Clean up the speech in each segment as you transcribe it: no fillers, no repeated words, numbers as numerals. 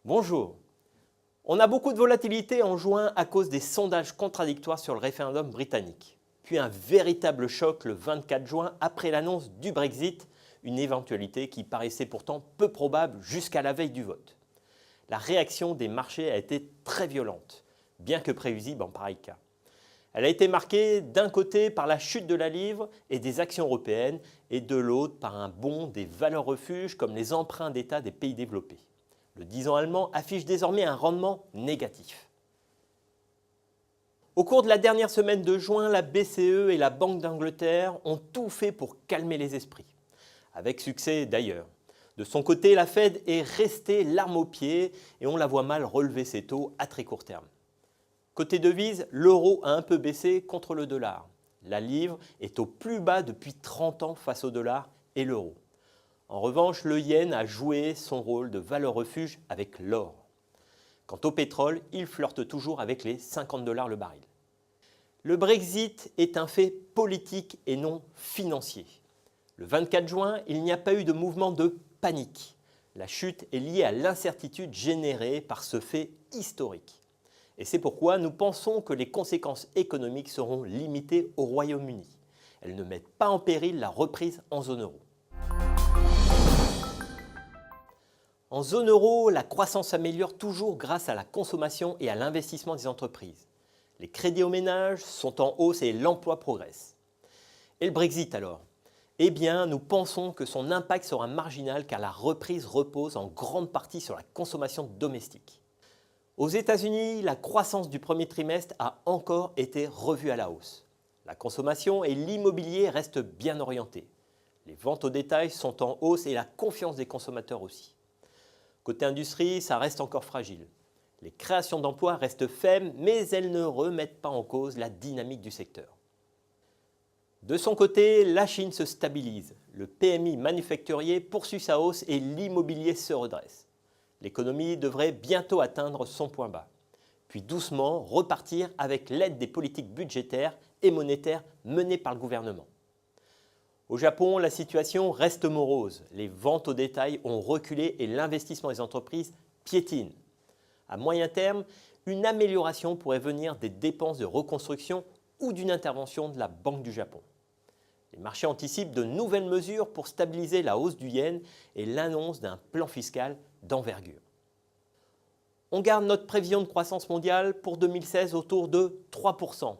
Bonjour. On a beaucoup de volatilité en juin à cause des sondages contradictoires sur le référendum britannique. Puis un véritable choc le 24 juin après l'annonce du Brexit, une éventualité qui paraissait pourtant peu probable jusqu'à la veille du vote. La réaction des marchés a été très violente, bien que prévisible en pareil cas. Elle a été marquée d'un côté par la chute de la livre et des actions européennes et de l'autre par un bond des valeurs refuges comme les emprunts d'État des pays développés. Le 10 ans allemand affiche désormais un rendement négatif. Au cours de la dernière semaine de juin, la BCE et la Banque d'Angleterre ont tout fait pour calmer les esprits. Avec succès d'ailleurs. De son côté, la Fed est restée l'arme au pied et on la voit mal relever ses taux à très court terme. Côté devise, l'euro a un peu baissé contre le dollar. La livre est au plus bas depuis 30 ans face au dollar et l'euro. En revanche, le yen a joué son rôle de valeur refuge avec l'or. Quant au pétrole, il flirte toujours avec les 50 $ le baril. Le Brexit est un fait politique et non financier. Le 24 juin, il n'y a pas eu de mouvement de panique. La chute est liée à l'incertitude générée par ce fait historique. Et c'est pourquoi nous pensons que les conséquences économiques seront limitées au Royaume-Uni. Elles ne mettent pas en péril la reprise en zone euro. En zone euro, la croissance s'améliore toujours grâce à la consommation et à l'investissement des entreprises. Les crédits aux ménages sont en hausse et l'emploi progresse. Et le Brexit alors ? Eh bien, nous pensons que son impact sera marginal car la reprise repose en grande partie sur la consommation domestique. Aux États-Unis, la croissance du premier trimestre a encore été revue à la hausse. La consommation et l'immobilier restent bien orientés. Les ventes au détail sont en hausse et la confiance des consommateurs aussi. Côté industrie, ça reste encore fragile. Les créations d'emplois restent faibles, mais elles ne remettent pas en cause la dynamique du secteur. De son côté, la Chine se stabilise. Le PMI manufacturier poursuit sa hausse et l'immobilier se redresse. L'économie devrait bientôt atteindre son point bas, puis doucement repartir avec l'aide des politiques budgétaires et monétaires menées par le gouvernement. Au Japon, la situation reste morose. Les ventes au détail ont reculé et l'investissement des entreprises piétine. À moyen terme, une amélioration pourrait venir des dépenses de reconstruction ou d'une intervention de la Banque du Japon. Les marchés anticipent de nouvelles mesures pour stabiliser la hausse du yen et l'annonce d'un plan fiscal d'envergure. On garde notre prévision de croissance mondiale pour 2016 autour de 3%.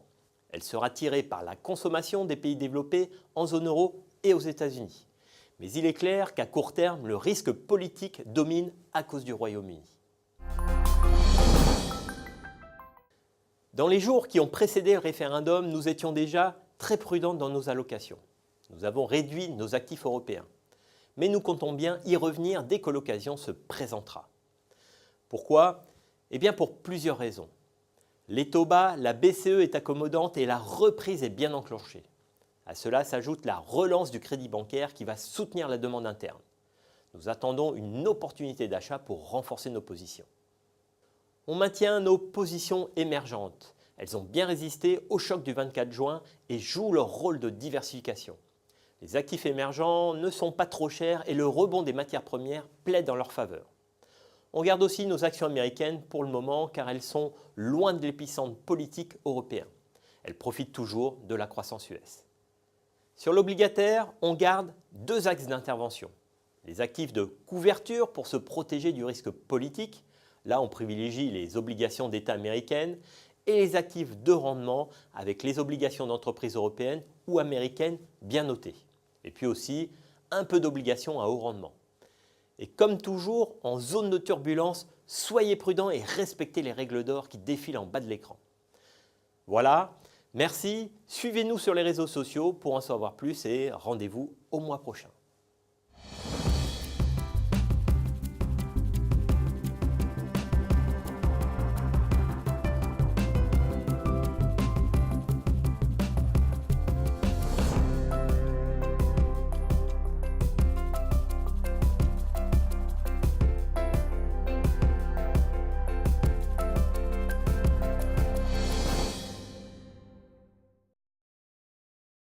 Elle sera tirée par la consommation des pays développés en zone euro et aux États-Unis. Mais il est clair qu'à court terme, le risque politique domine à cause du Royaume-Uni. Dans les jours qui ont précédé le référendum, nous étions déjà très prudents dans nos allocations. Nous avons réduit nos actifs européens. Mais nous comptons bien y revenir dès que l'occasion se présentera. Pourquoi ? Eh bien pour plusieurs raisons. Les taux bas, la BCE est accommodante et la reprise est bien enclenchée. À cela s'ajoute la relance du crédit bancaire qui va soutenir la demande interne. Nous attendons une opportunité d'achat pour renforcer nos positions. On maintient nos positions émergentes. Elles ont bien résisté au choc du 24 juin et jouent leur rôle de diversification. Les actifs émergents ne sont pas trop chers et le rebond des matières premières plaide en leur faveur. On garde aussi nos actions américaines pour le moment car elles sont loin de l'épicentre politique européen. Elles profitent toujours de la croissance US. Sur l'obligataire, on garde deux axes d'intervention. Les actifs de couverture pour se protéger du risque politique. Là, on privilégie les obligations d'État américaines et les actifs de rendement avec les obligations d'entreprises européennes ou américaines bien notées. Et puis aussi un peu d'obligations à haut rendement. Et comme toujours, en zone de turbulence, soyez prudents et respectez les règles d'or qui défilent en bas de l'écran. Voilà, merci, suivez-nous sur les réseaux sociaux pour en savoir plus et rendez-vous au mois prochain.